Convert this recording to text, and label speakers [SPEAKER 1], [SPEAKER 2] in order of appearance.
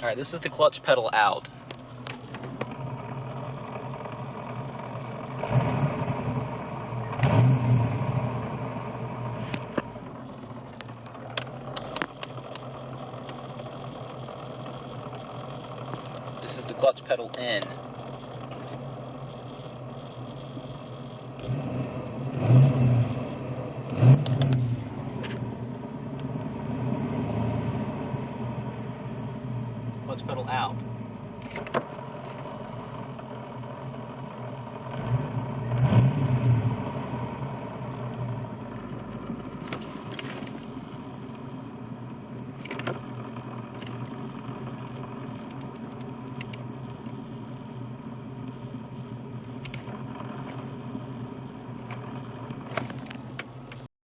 [SPEAKER 1] Alright, this is the clutch pedal out. This is the clutch pedal in. Clutch pedal out.